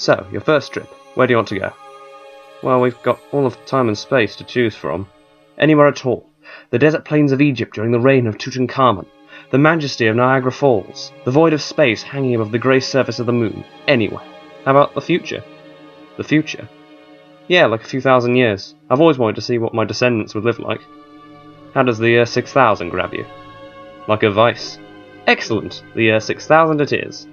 So, your first trip. Where do you want to go? Well, we've got all of time and space to choose from. Anywhere at all. The desert plains of Egypt during the reign of Tutankhamun. The majesty of Niagara Falls. The void of space hanging above the grey surface of the moon. Anywhere. How about the future? The future? Yeah, like a few thousand years. I've always wanted to see what my descendants would live like. How does the year 6000 grab you? Like a vice. Excellent. The year 6000 it is.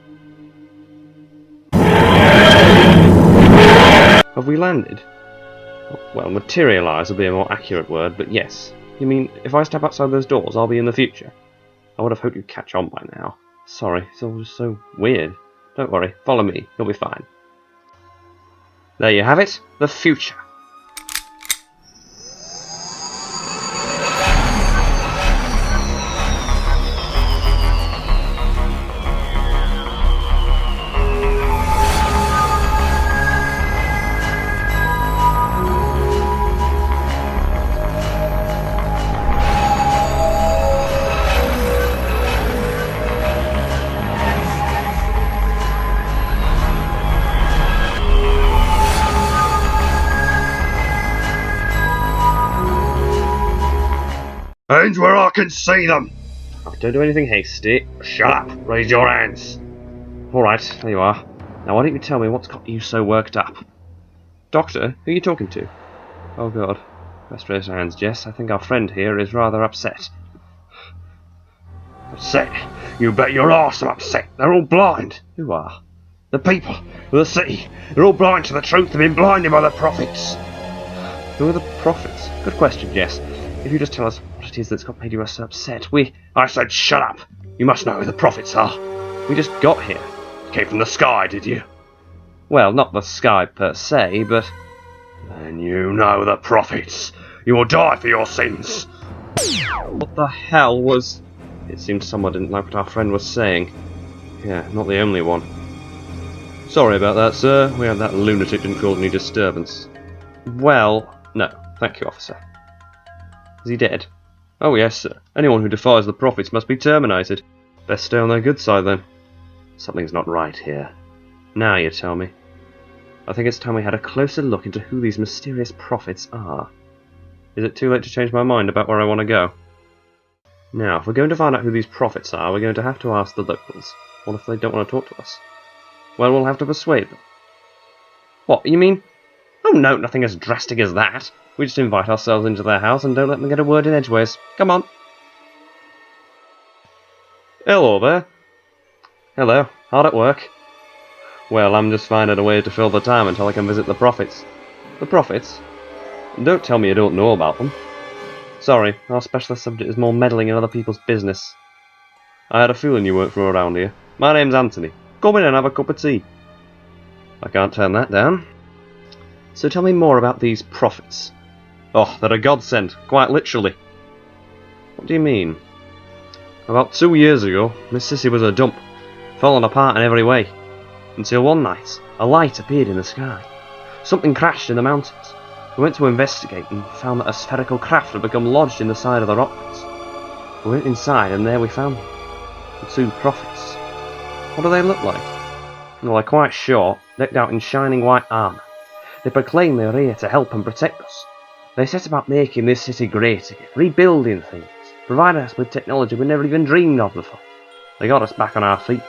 Have we landed? Well, materialise would be a more accurate word, but yes. You mean, if I step outside those doors, I'll be in the future? I would have hoped you'd catch on by now. Sorry, it's all just so weird. Don't worry, follow me, you'll be fine. There you have it, the future. Hands where I can see them! Oh, don't do anything hasty. Shut up! Raise your hands! Alright, there you are. Now why don't you tell me what's got you so worked up? Doctor, who are you talking to? Oh god. Best raise your hands, Jess. I think our friend here is rather upset. Upset? You bet your arse I'm upset. They're all blind. Who are? The people of the city. They're all blind to the truth. They've been blinded by the prophets. Who are the prophets? Good question, Jess. If you just tell us what it is that's got made you so upset, I said shut up! You must know who the prophets are. We just got here. Came from the sky, did you? Well, not the sky per se, but... Then you know the prophets. You will die for your sins. What the hell was... It seemed someone didn't like what our friend was saying. Yeah, not the only one. Sorry about that, sir. We had that lunatic didn't cause any disturbance. Well, no. Thank you, officer. Is he dead? Oh yes, sir. Anyone who defies the prophets must be terminated. Best stay on their good side, then. Something's not right here. Now you tell me. I think it's time we had a closer look into who these mysterious prophets are. Is it too late to change my mind about where I want to go? Now, if we're going to find out who these prophets are, we're going to have to ask the locals. What if they don't want to talk to us? Well, we'll have to persuade them. What, you mean? Oh no, nothing as drastic as that. We just invite ourselves into their house and don't let them get a word in edgeways. Come on. Hello there. Hello. Hard at work? Well, I'm just finding a way to fill the time until I can visit the prophets. The prophets? Don't tell me you don't know about them. Sorry, our specialist subject is more meddling in other people's business. I had a feeling you weren't from around here. My name's Anthony. Come in and have a cup of tea. I can't turn that down. So tell me more about these prophets. Oh, they're a godsend, quite literally. What do you mean? About 2 years ago, Miss Sissy was a dump, falling apart in every way, until one night, a light appeared in the sky. Something crashed in the mountains. We went to investigate and found that a spherical craft had become lodged in the side of the rock pits. We went inside and there we found them, the two prophets. What do they look like? Well, they're quite short, decked out in shining white armour. They proclaim they're here to help and protect us. They set about making this city great again, rebuilding things, providing us with technology we never even dreamed of before. They got us back on our feet.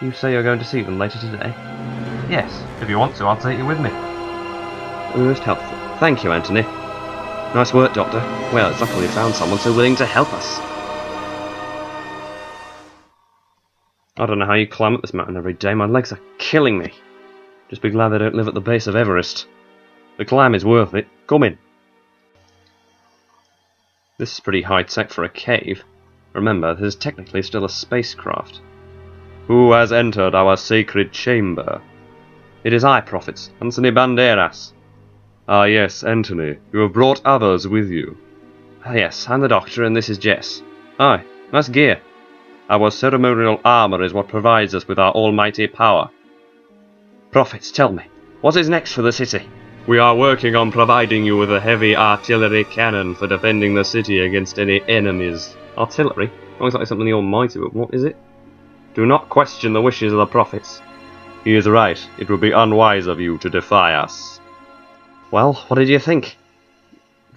You say you're going to see them later today? Yes, if you want to, I'll take you with me. Most helpful. Thank you, Anthony. Nice work, Doctor. Well, it's lucky we found someone so willing to help us. I don't know how you climb up this mountain every day. My legs are killing me. Just be glad they don't live at the base of Everest. The climb is worth it. Come in. This is pretty high-tech for a cave. Remember, this is technically still a spacecraft. Who has entered our sacred chamber? It is I, prophets, Anthony Banderas. Ah yes, Anthony. You have brought others with you. Ah yes, I'm the Doctor and this is Jess. Aye, nice gear. Our ceremonial armour is what provides us with our almighty power. Prophets, tell me, what is next for the city? We are working on providing you with a heavy artillery cannon for defending the city against any enemies. Artillery? Sounds like something the Almighty, but what is it? Do not question the wishes of the prophets. He is right. It would be unwise of you to defy us. Well, what did you think?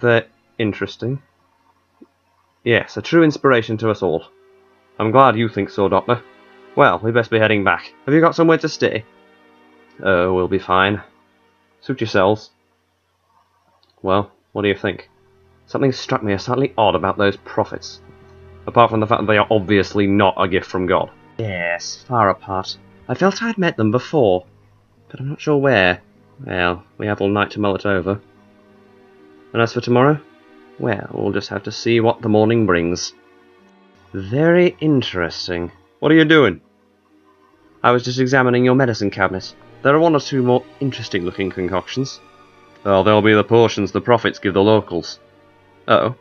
They're interesting. Yes, a true inspiration to us all. I'm glad you think so, Doctor. Well, we best be heading back. Have you got somewhere to stay? Oh, we'll be fine. Suit yourselves. Well, what do you think? Something struck me as slightly odd about those prophets. Apart from the fact that they are obviously not a gift from God. Yes, far apart. I felt I'd met them before, but I'm not sure where. Well, we have all night to mull it over. And as for tomorrow? Well, we'll just have to see what the morning brings. Very interesting. What are you doing? I was just examining your medicine cabinet. There are one or two more interesting-looking concoctions. Oh, they'll be the potions the prophets give the locals. Oh.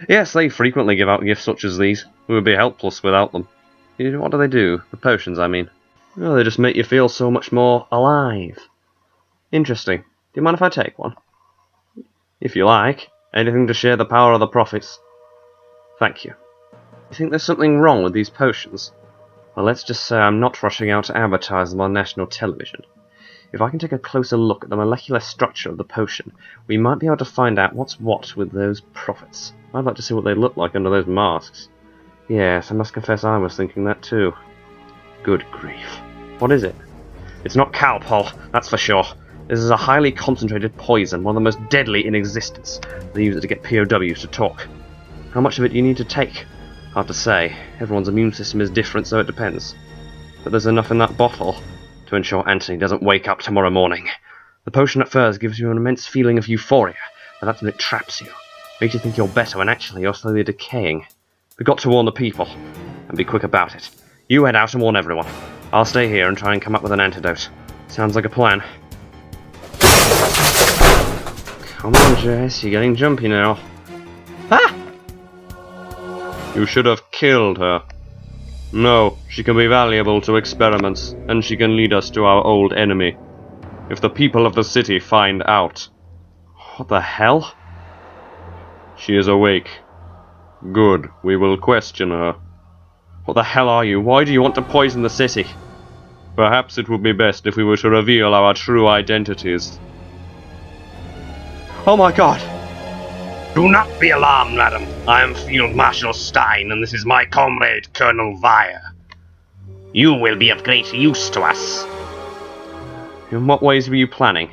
Yes, they frequently give out gifts such as these. We would be helpless without them. What do they do? The potions, I mean. Oh, they just make you feel so much more alive. Interesting. Do you mind if I take one? If you like. Anything to share the power of the prophets. Thank you. You think there's something wrong with these potions? Well, let's just say I'm not rushing out to advertise them on national television. If I can take a closer look at the molecular structure of the potion, we might be able to find out what's what with those prophets. I'd like to see what they look like under those masks. Yes, I must confess I was thinking that too. Good grief. What is it? It's not Calpol, that's for sure. This is a highly concentrated poison, one of the most deadly in existence. They use it to get POWs to talk. How much of it do you need to take? Hard to say. Everyone's immune system is different, so it depends. But there's enough in that bottle to ensure Anthony doesn't wake up tomorrow morning. The potion at first gives you an immense feeling of euphoria, and that's when it traps you. Makes you think you're better when actually you're slowly decaying. We've got to warn the people, and be quick about it. You head out and warn everyone. I'll stay here and try and come up with an antidote. Sounds like a plan. Come on, Jess, you're getting jumpy now. Ah! You should have killed her. No, she can be valuable to experiments, and she can lead us to our old enemy. If the people of the city find out... What the hell? She is awake. Good, we will question her. What the hell are you? Why do you want to poison the city? Perhaps it would be best if we were to reveal our true identities. Oh my god! Do not be alarmed, madam. I am Field Marshal Stein, and this is my comrade, Colonel Vire. You will be of great use to us. In what ways were you planning?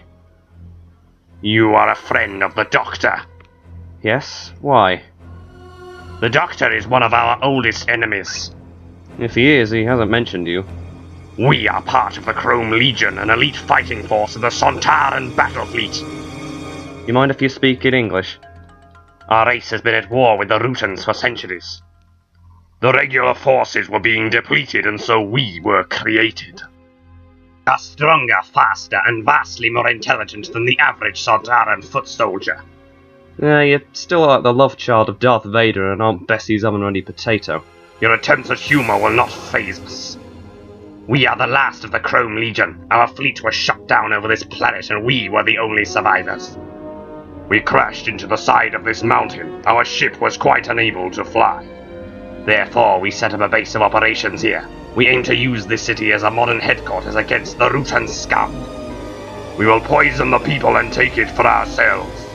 You are a friend of the Doctor. Yes? Why? The Doctor is one of our oldest enemies. If he is, he hasn't mentioned you. We are part of the Chrome Legion, an elite fighting force of the Sontaran battle fleet. You mind if you speak in English? Our race has been at war with the Rutans for centuries. The regular forces were being depleted, and so we were created. Are stronger, faster, and vastly more intelligent than the average Sontaran foot soldier. You're still like the love child of Darth Vader and Aunt Bessie's oven-ready potato. Your attempts at humor will not faze us. We are the last of the Chrome Legion. Our fleet was shut down over this planet, and we were the only survivors. We crashed into the side of this mountain. Our ship was quite unable to fly. Therefore, we set up a base of operations here. We aim to use this city as a modern headquarters against the Rutan scum. We will poison the people and take it for ourselves.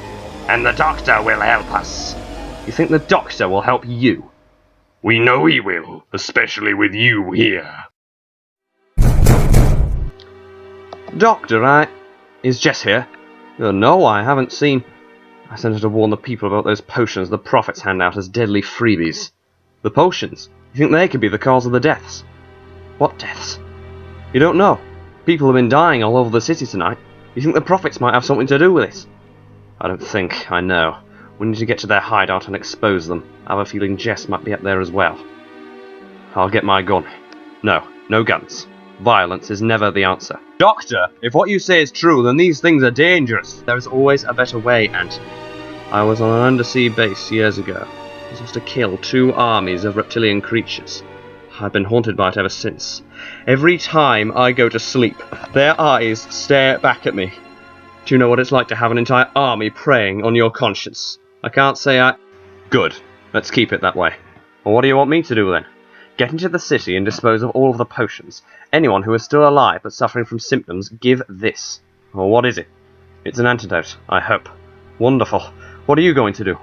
And the Doctor will help us. You think the Doctor will help you? We know he will, especially with you here. Doctor, Is Jess here? Oh, no, I haven't seen... I sent her to warn the people about those potions the prophets hand out as deadly freebies. The potions? You think they could be the cause of the deaths? What deaths? You don't know. People have been dying all over the city tonight. You think the prophets might have something to do with it? I don't think, I know. We need to get to their hideout and expose them. I have a feeling Jess might be up there as well. I'll get my gun. No guns. Violence is never the answer. Doctor, if what you say is true, then these things are dangerous. There is always a better way, Anthony. I was on an undersea base years ago. I was supposed to kill 2 armies of reptilian creatures. I've been haunted by it ever since. Every time I go to sleep, their eyes stare back at me. Do you know what it's like to have an entire army preying on your conscience? I can't say I... Good. Let's keep it that way. Well, what do you want me to do then? Get into the city and dispose of all of the potions. Anyone who is still alive but suffering from symptoms, give this. Well, what is it? It's an antidote, I hope. Wonderful. What are you going to do?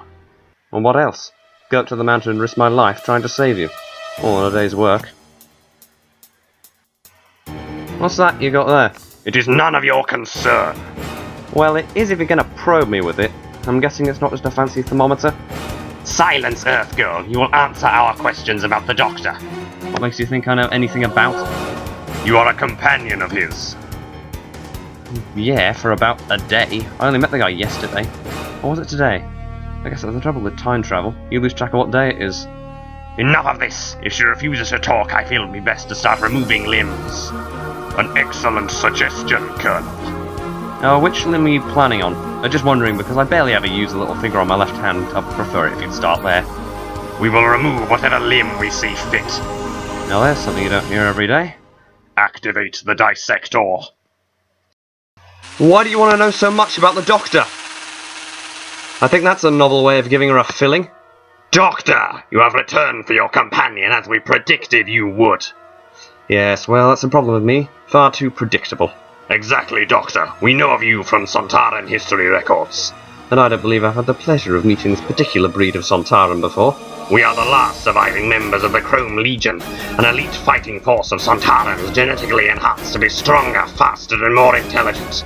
And what else? Go up to the mountain and risk my life trying to save you. All in a day's work. What's that you got there? It is none of your concern. Well, it is if you're gonna probe me with it. I'm guessing it's not just a fancy thermometer. Silence, Earth Girl. You will answer our questions about the Doctor. What makes you think I know anything about it? You are a companion of his. Yeah, for about a day. I only met the guy yesterday. Or was it today? I guess that's the trouble with time travel. You lose track of what day it is. Enough of this. If she refuses to talk, I feel it would be best to start removing limbs. An excellent suggestion, Colonel. Which limb are you planning on? Just wondering, because I barely ever use the little finger on my left hand. I'd prefer it if you'd start there. We will remove whatever limb we see fit. Now there's something you don't hear every day. Activate the dissector. Why do you want to know so much about the Doctor? I think that's a novel way of giving her a filling. Doctor, you have returned for your companion as we predicted you would. Yes, well, that's the problem with me. Far too predictable. Exactly, Doctor. We know of you from Sontaran history records. And I don't believe I've had the pleasure of meeting this particular breed of Sontaran before. We are the last surviving members of the Chrome Legion, an elite fighting force of Sontarans genetically enhanced to be stronger, faster, and more intelligent.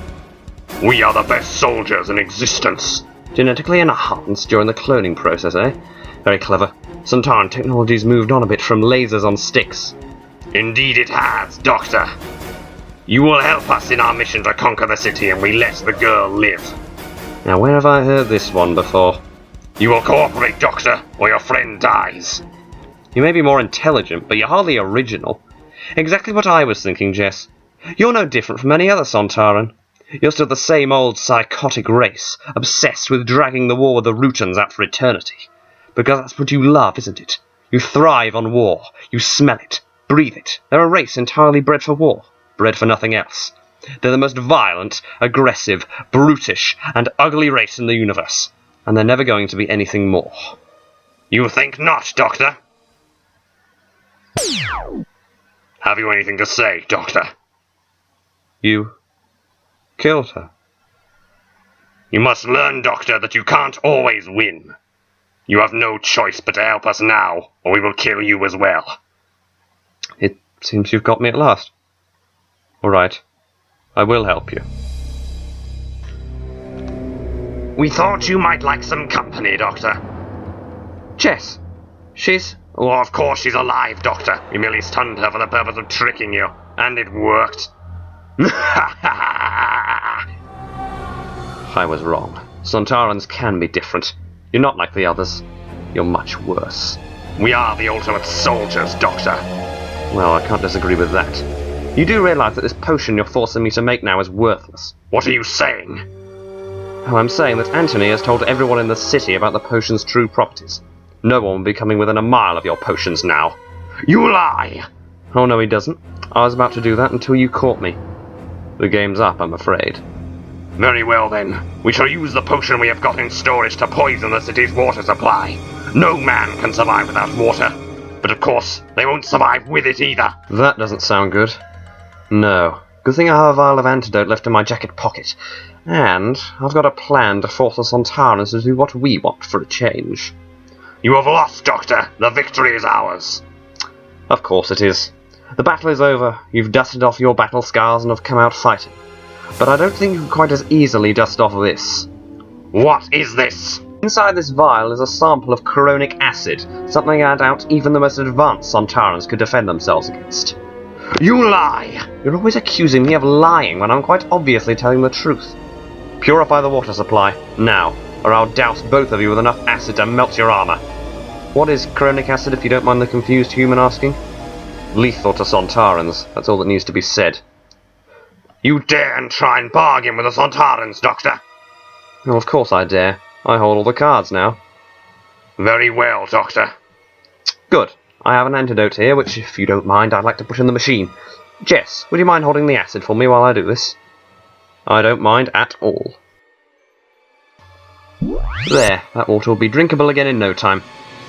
We are the best soldiers in existence. Genetically enhanced during the cloning process, eh? Very clever. Sontaran technology's moved on a bit from lasers on sticks. Indeed it has, Doctor. You will help us in our mission to conquer the city, and we let the girl live. Now, where have I heard this one before? You will cooperate, Doctor, or your friend dies. You may be more intelligent, but you're hardly original. Exactly what I was thinking, Jess. You're no different from any other Sontaran. You're still the same old psychotic race, obsessed with dragging the war with the Rootans out for eternity. Because that's what you love, isn't it? You thrive on war. You smell it, breathe it. They're a race entirely bred for war. Bred for nothing else. They're the most violent, aggressive, brutish, and ugly race in the universe. And they're never going to be anything more. You think not, Doctor? Have you anything to say, Doctor? You killed her. You must learn, Doctor, that you can't always win. You have no choice but to help us now, or we will kill you as well. It seems you've got me at last. All right. I will help you. We thought you might like some company, Doctor. Jess. She's... Oh, of course she's alive, Doctor. We merely stunned her for the purpose of tricking you. And it worked. I was wrong. Sontarans can be different. You're not like the others. You're much worse. We are the ultimate soldiers, Doctor. Well, I can't disagree with that. You do realise that this potion you're forcing me to make now is worthless. What are you saying? Oh, I'm saying that Anthony has told everyone in the city about the potion's true properties. No one will be coming within a mile of your potions now. You lie! Oh, no, he doesn't. I was about to do that until you caught me. The game's up, I'm afraid. Very well, then. We shall use the potion we have got in storage to poison the city's water supply. No man can survive without water. But of course, they won't survive with it either. That doesn't sound good. No. Good thing I have a vial of antidote left in my jacket pocket. And I've got a plan to force the Sontarans to do what we want for a change. You have lost, Doctor. The victory is ours. Of course it is. The battle is over. You've dusted off your battle scars and have come out fighting. But I don't think you can quite as easily dust off this. What is this? Inside this vial is a sample of chronic acid, something I doubt even the most advanced Sontarans could defend themselves against. You lie! You're always accusing me of lying when I'm quite obviously telling the truth. Purify the water supply, now, or I'll douse both of you with enough acid to melt your armor. What is chronic acid, if you don't mind the confused human asking? Lethal to Sontarans, that's all that needs to be said. You dare and try and bargain with the Sontarans, Doctor? Well, of course I dare. I hold all the cards now. Very well, Doctor. Good. I have an antidote here, which, if you don't mind, I'd like to put in the machine. Jess, would you mind holding the acid for me while I do this? I don't mind at all. There, that water will be drinkable again in no time.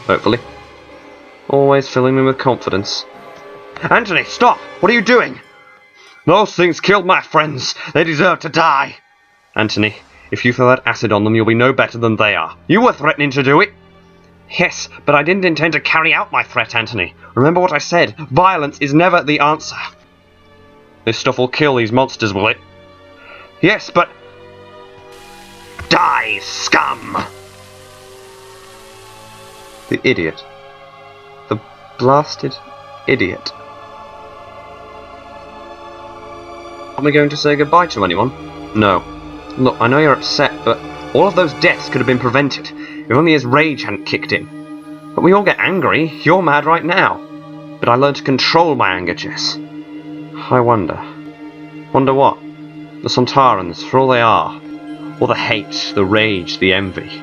Hopefully. always filling me with confidence. Anthony, stop! What are you doing? Those things killed my friends. They deserve to die. Anthony, if you throw that acid on them, you'll be no better than they are. You were threatening to do it. Yes, but I didn't intend to carry out my threat, Anthony. Remember what I said. Violence is never the answer. This stuff will kill these monsters, will it? Yes, but... Die, scum! The idiot. The blasted idiot. Are we going to say goodbye to anyone? No. Look, I know you're upset, but all of those deaths could have been prevented if only his rage hadn't kicked in. But we all get angry. You're mad right now. But I learned to control my anger, Jess. I wonder. Wonder what? The Sontarans, for all they are. All the hate, the rage, the envy.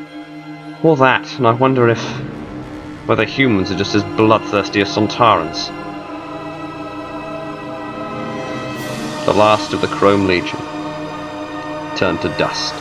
All that, and I wonder if... whether humans are just as bloodthirsty as Sontarans. The last of the Chrome Legion turned to dust.